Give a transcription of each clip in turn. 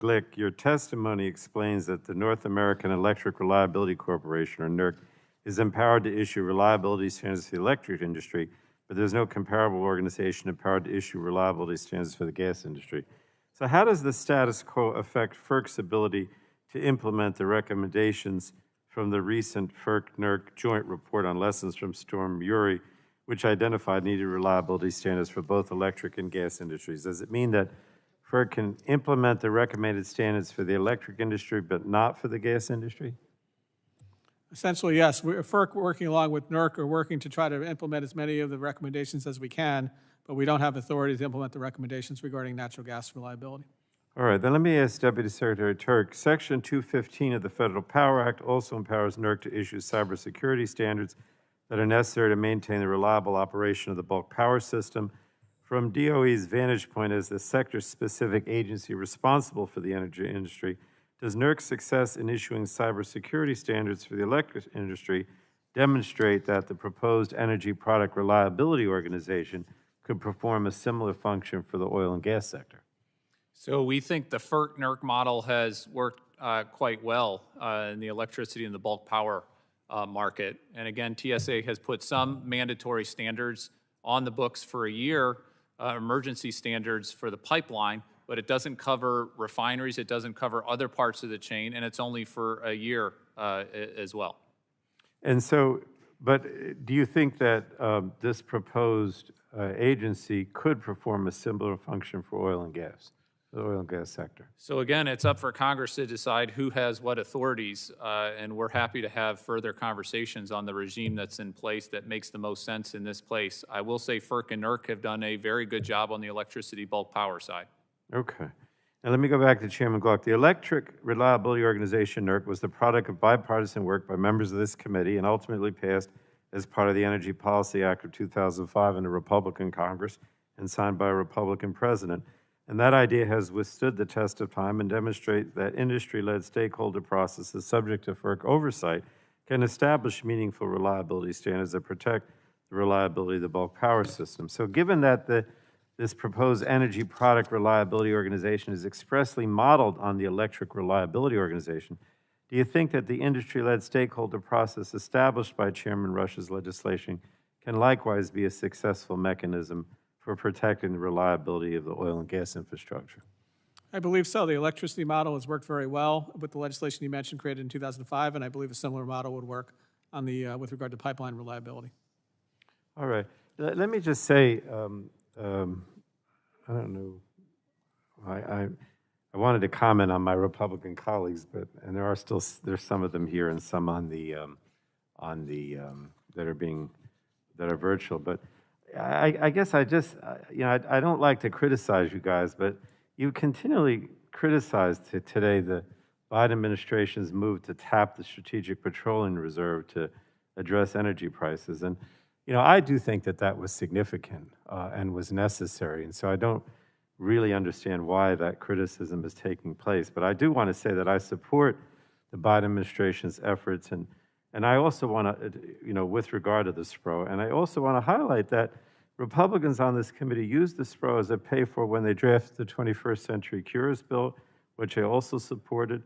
Glick, your testimony explains that the North American Electric Reliability Corporation, or NERC, is empowered to issue reliability standards for the electric industry, but there's no comparable organization empowered to issue reliability standards for the gas industry. So how does the status quo affect FERC's ability to implement the recommendations from the recent FERC-NERC joint report on lessons from Storm Uri, which identified needed reliability standards for both electric and gas industries? Does it mean that FERC can implement the recommended standards for the electric industry, but not for the gas industry? Essentially, yes. FERC, working along with NERC, are working to try to implement as many of the recommendations as we can, but we don't have authority to implement the recommendations regarding natural gas reliability. All right, then let me ask Deputy Secretary Turk. Section 215 of the Federal Power Act also empowers NERC to issue cybersecurity standards that are necessary to maintain the reliable operation of the bulk power system. From DOE's vantage point as the sector-specific agency responsible for the energy industry, does NERC's success in issuing cybersecurity standards for the electric industry demonstrate that the proposed Energy Product Reliability Organization could perform a similar function for the oil and gas sector? So we think the FERC-NERC model has worked quite well in the electricity and the bulk power market. And again, TSA has put some mandatory standards on the books for a year, emergency standards for the pipeline, but it doesn't cover refineries, it doesn't cover other parts of the chain, and it's only for a year as well. And so, but do you think that this proposed agency could perform a similar function for oil and gas, the oil and gas sector? So again, it's up for Congress to decide who has what authorities, and we're happy to have further conversations on the regime that's in place that makes the most sense in this place. I will say FERC and NERC have done a very good job on the electricity bulk power side. Okay. Now let me go back to Chairman Gluck. The Electric Reliability Organization, NERC, was the product of bipartisan work by members of this committee and ultimately passed as part of the Energy Policy Act of 2005 in a Republican Congress and signed by a Republican president. And that idea has withstood the test of time and demonstrates that industry-led stakeholder processes subject to FERC oversight can establish meaningful reliability standards that protect the reliability of the bulk power system. So given that this proposed Energy Product Reliability Organization is expressly modeled on the Electric Reliability Organization, do you think that the industry-led stakeholder process established by Chairman Rush's legislation can likewise be a successful mechanism for protecting the reliability of the oil and gas infrastructure? I believe so. The electricity model has worked very well with the legislation you mentioned created in 2005, and I believe a similar model would work on the with regard to pipeline reliability. All right. Let me just say, I don't know. I wanted to comment on my Republican colleagues, and there's some of them here and some on the that are virtual. But I guess I just I don't like to criticize you guys, but you continually criticized today the Biden administration's move to tap the Strategic Petroleum Reserve to address energy prices. And I do think that was significant and was necessary. And so I don't really understand why that criticism is taking place. But I do want to say that I support the Biden administration's efforts. And I also want to, with regard to the SPRO, and I also want to highlight that Republicans on this committee used the SPRO as a pay-for when they drafted the 21st Century Cures bill, which I also supported.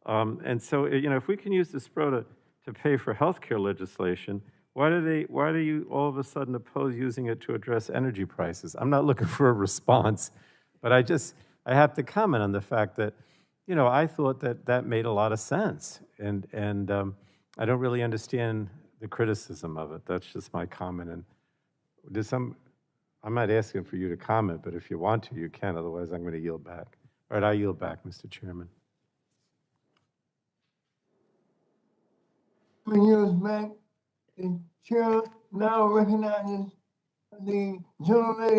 And so, if we can use the SPRO to pay for health care legislation, why do you all of a sudden oppose using it to address energy prices? I'm not looking for a response, but I have to comment on the fact that, I thought that made a lot of sense. And I don't really understand the criticism of it. That's just my comment. And I'm not asking for you to comment, but if you want to, you can. Otherwise, I'm going to yield back. All right, I yield back, Mr. Chairman. Yields back. The chair now recognizes the gentlelady